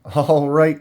All right,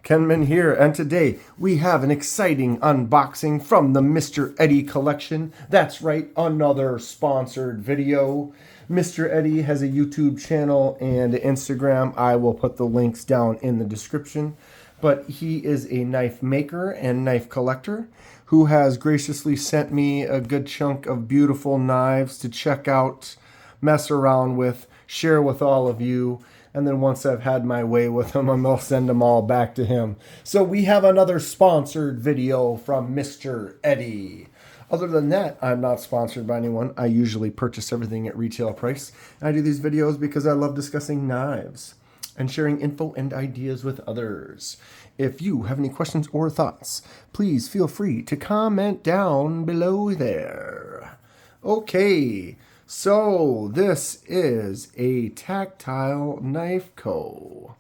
Kenman here, and today we have an exciting unboxing from the Mr. Eddie collection. That's right, another sponsored video. Mr. Eddie has a YouTube channel and Instagram. I will put the links down in the description. But he is a knife maker and knife collector who has graciously sent me a good chunk of beautiful knives to check out, mess around with, share with all of you. And then once I've had my way with them, I'll send them all back to him. So we have another sponsored video from Mr. Eddie. Other than that, I'm not sponsored by anyone. I usually purchase everything at retail price. I do these videos because I love discussing knives and sharing info and ideas with others. If you have any questions or thoughts, please feel free to comment down below there. Okay. So, this is a Tactile Knife Co.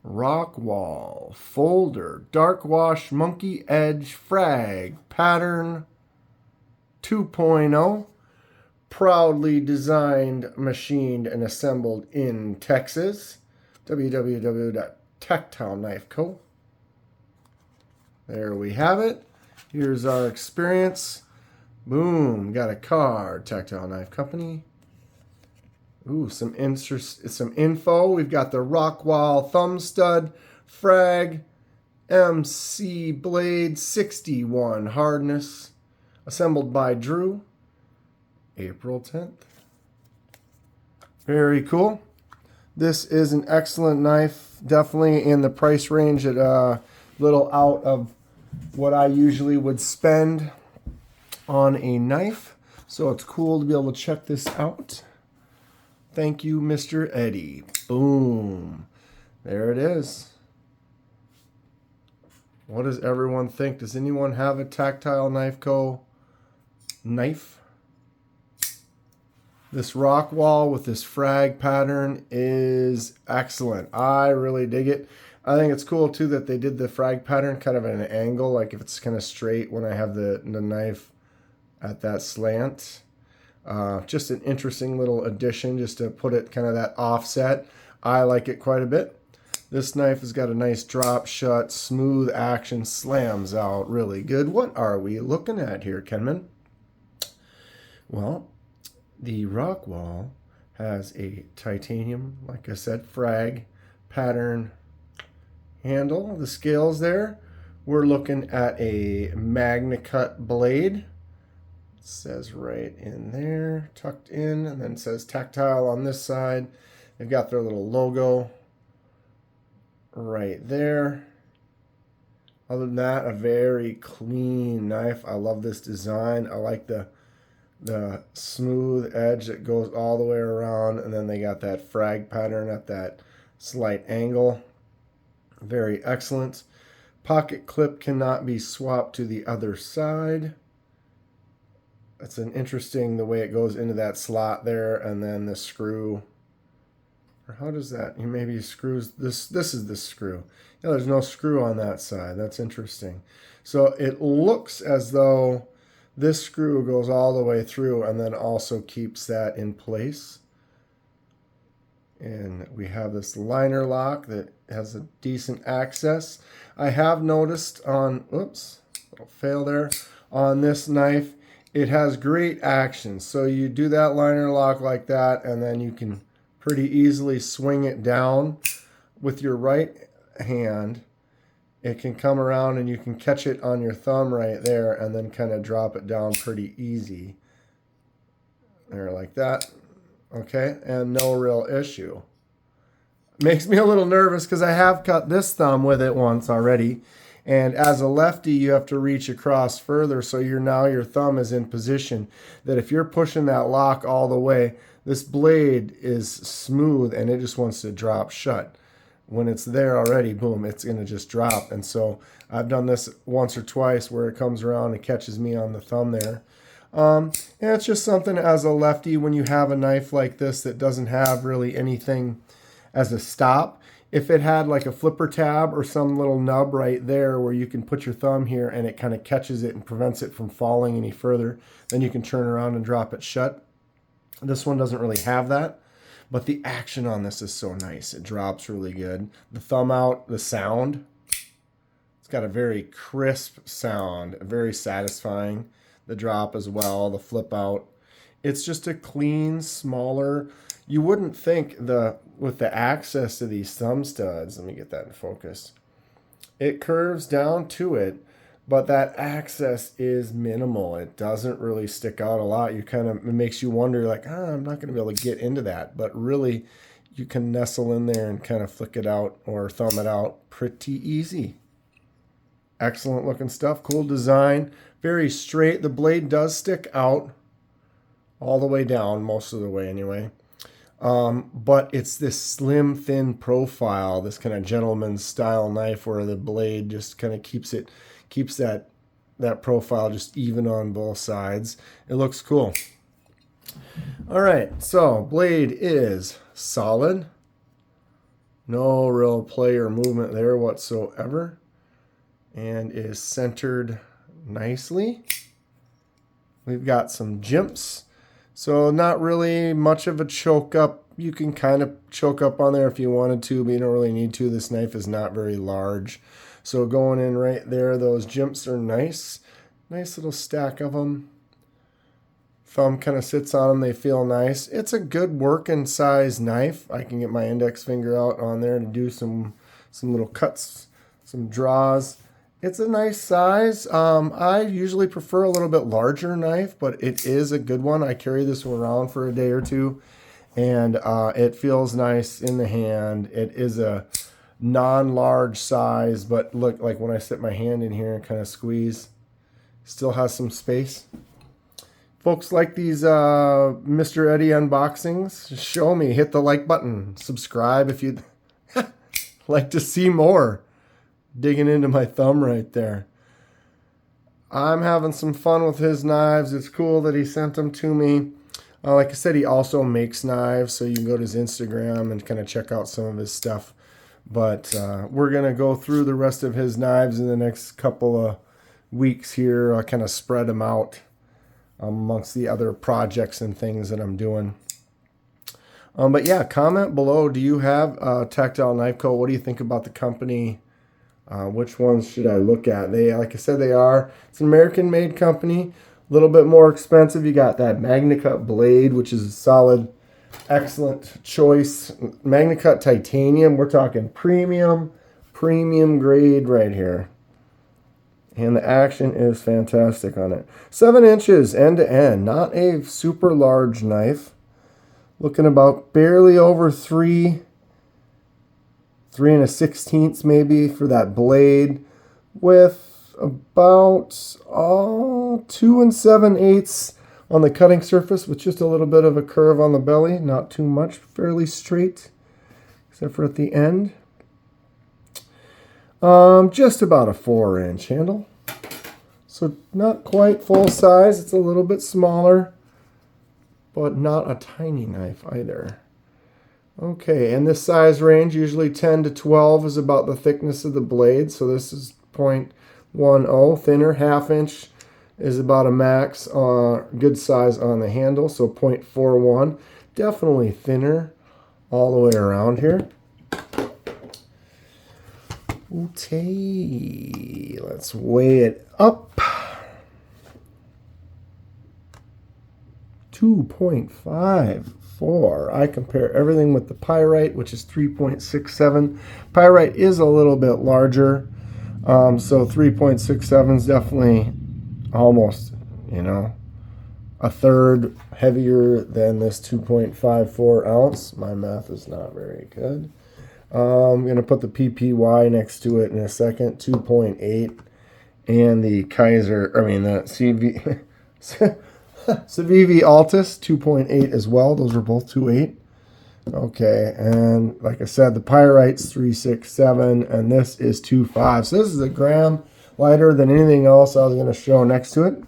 Rockwall folder dark wash monkey edge frag pattern 2.0. Proudly designed, machined, and assembled in Texas. www.tactileknifeco. There we have it. Here's our experience. Boom, got a card, Tactile Knife Company. Ooh, some info. We've got the Rockwall thumb stud, frag, MC blade, 61 hardness, assembled by Drew, April 10th. Very cool. This is an excellent knife, definitely in the price range at a little out of what I usually would spend on a knife, so it's cool to be able to check this out. Thank you, Mr. Eddie. Boom. There it is. What does everyone think? Does anyone have a Tactile Knife Co. knife? This Rockwall with this frag pattern is excellent. I really dig it. I think it's cool too that they did the frag pattern kind of at an angle, like if it's kind of straight when I have the knife at that slant. Just an interesting little addition just to put it kind of that offset. I like it quite a bit. This knife has got a nice drop shut, smooth action, slams out really good. What are we looking at here, Kenman? Well, the Rockwall has a titanium, like I said, frag pattern handle. The scales there. We're looking at a MagnaCut blade. Says right in there, tucked in, and then it says Tactile on this side. They've got their little logo right there. Other than that, a very clean knife. I love this design. I like the smooth edge that goes all the way around, and then they got that frag pattern at that slight angle. Very excellent. Pocket clip cannot be swapped to the other side. It's an interesting the way it goes into that slot there, and then the screw. Or how does that? Maybe screws this. This is the screw. Yeah, there's no screw on that side. That's interesting. So it looks as though this screw goes all the way through and then also keeps that in place. And we have this liner lock that has a decent access. I have noticed on, oops, little fail there, on this knife, it has great action. So you do that liner lock like that, and then you can pretty easily swing it down with your right hand. It can come around and you can catch it on your thumb right there and then kind of drop it down pretty easy. There, like that. Okay, and no real issue. Makes me a little nervous because I have cut this thumb with it once already. And as a lefty, you have to reach across further, so now your thumb is in position that if you're pushing that lock all the way, this blade is smooth and it just wants to drop shut. When it's there already, boom, it's going to just drop. And so I've done this once or twice where it comes around and catches me on the thumb there. And it's just something as a lefty, when you have a knife like this that doesn't have really anything as a stop, if it had like a flipper tab or some little nub right there where you can put your thumb here and it kind of catches it and prevents it from falling any further, then you can turn around and drop it shut. This one doesn't really have that. But the action on this is so nice. It drops really good. The thumb out, the sound, it's got a very crisp sound, very satisfying. The drop as well, the flip out. It's just a clean, smaller. You wouldn't think with the access to these thumb studs, let me get that in focus. It curves down to it, but that access is minimal. It doesn't really stick out a lot. It makes you wonder, like, I'm not going to be able to get into that. But really, you can nestle in there and kind of flick it out or thumb it out pretty easy. Excellent looking stuff. Cool design. Very straight. The blade does stick out all the way down, most of the way anyway. But it's this slim, thin profile, this kind of gentleman's style knife where the blade just kind of keeps that profile just even on both sides. It looks cool. All right, so blade is solid. No real play or movement there whatsoever. And is centered nicely. We've got some jimps. So not really much of a choke up. You can kind of choke up on there if you wanted to, but you don't really need to. This knife is not very large. So going in right there, those jimps are nice. Nice little stack of them. Thumb kind of sits on them. They feel nice. It's a good working size knife. I can get my index finger out on there to do some little cuts, some draws. It's a nice size. I usually prefer a little bit larger knife, but it is a good one. I carry this one around for a day or two, and it feels nice in the hand. It is a non-large size, but look, like when I sit my hand in here and kind of squeeze, still has some space. Folks like these Mr. Eddie unboxings, show me. Hit the like button. Subscribe if you'd like to see more. Digging into my thumb right there. I'm having some fun with his knives. It's cool that he sent them to me. Like I said, he also makes knives, so you can go to his Instagram and kind of check out some of his stuff. But we're going to go through the rest of his knives in the next couple of weeks here. I'll kind of spread them out amongst the other projects and things that I'm doing. But yeah, comment below. Do you have Tactile Knife Co? What do you think about the company? Which ones should I look at? Like I said, it's an American-made company. A little bit more expensive. You got that MagnaCut blade, which is a solid, excellent choice. MagnaCut Titanium. We're talking premium grade right here. And the action is fantastic on it. 7 inches end to end. Not a super large knife. Looking about barely over 3 3 1/16 maybe for that blade, with about 2 7/8 on the cutting surface, with just a little bit of a curve on the belly. Not too much, fairly straight, except for at the end. Just about a 4-inch handle. So not quite full size. It's a little bit smaller, but not a tiny knife either. Okay, and this size range, usually 10 to 12, is about the thickness of the blade. So this is 0.10, thinner. 1/2 inch is about a max, good size on the handle. So 0.41, definitely thinner all the way around here. Okay, let's weigh it up. 2.54. I compare everything with the Pyrite, which is 3.67. Pyrite is a little bit larger, so 3.67 is definitely almost, a third heavier than this 2.54 ounce. My math is not very good. I'm going to put the PPY next to it in a second, 2.8, and the the CV, Civivi Altus, 2.8 as well. Those are both 2.8. Okay, and like I said, the Pyrite's 3.67, and this is 2.5. So this is a gram lighter than anything else I was going to show next to it.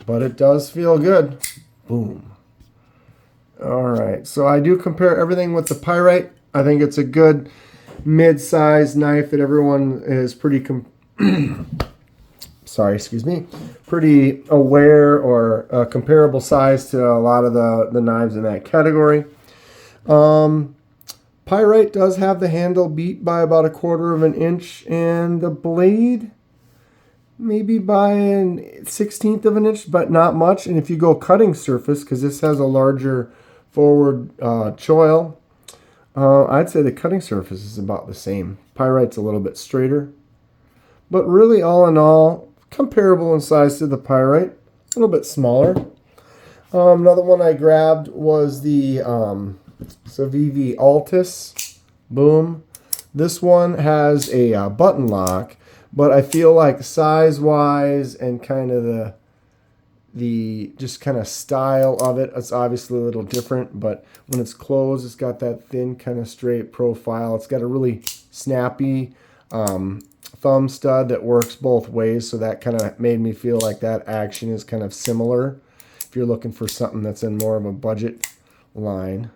But it does feel good. Boom. All right, so I do compare everything with the Pyrite. I think it's a good mid-sized knife that everyone is pretty excuse me, pretty aware or comparable size to a lot of the knives in that category. Pyrite does have the handle beat by about 1/4 of an inch, and the blade maybe by 1/16 of an inch, but not much. And if you go cutting surface, because this has a larger forward choil, I'd say the cutting surface is about the same. Pyrite's a little bit straighter, but really all in all, comparable in size to the pyrite, a little bit smaller. Another one I grabbed was the Civivi Altus. Boom. This one has a button lock, but I feel like size-wise and kind of the just kind of style of it, it's obviously a little different, but when it's closed, it's got that thin kind of straight profile. It's got a really snappy thumb stud that works both ways, so that kind of made me feel like that action is kind of similar if you're looking for something that's in more of a budget line.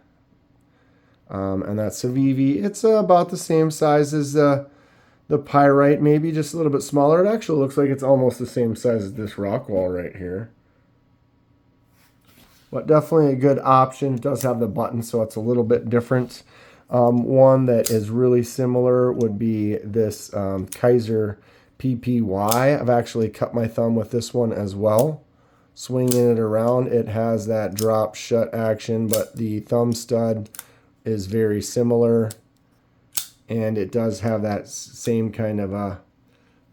And that Civivi, it's about the same size as the pyrite, maybe just a little bit smaller. It actually looks like it's almost the same size as this Rockwall right here. But definitely a good option. It does have the button, so it's a little bit different. One that is really similar would be this Kaiser PPY. I've actually cut my thumb with this one as well. Swinging it around, it has that drop shut action, but the thumb stud is very similar, and it does have that same kind of a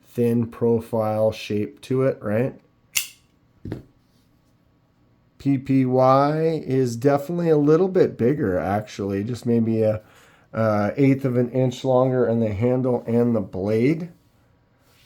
thin profile shape to it, right? PPY is definitely a little bit bigger, actually, just maybe a 1/8 of an inch longer in the handle and the blade.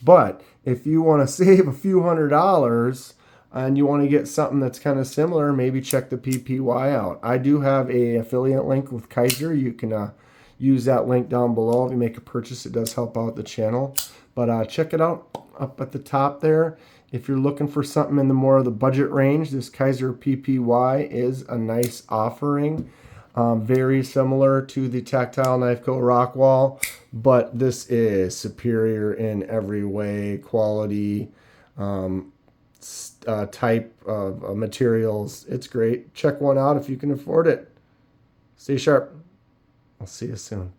But if you want to save a few $100s and you want to get something that's kind of similar, maybe check the PPY out. I do have a affiliate link with Kaiser. You can use that link down below. If you make a purchase, it does help out the channel. But check it out up at the top there. If you're looking for something in the more of the budget range, this Kaiser PPY is a nice offering. Very similar to the Tactile Knife Co Rockwall, but this is superior in every way, quality, type of materials. It's great. Check one out if you can afford it. Stay sharp. I'll see you soon.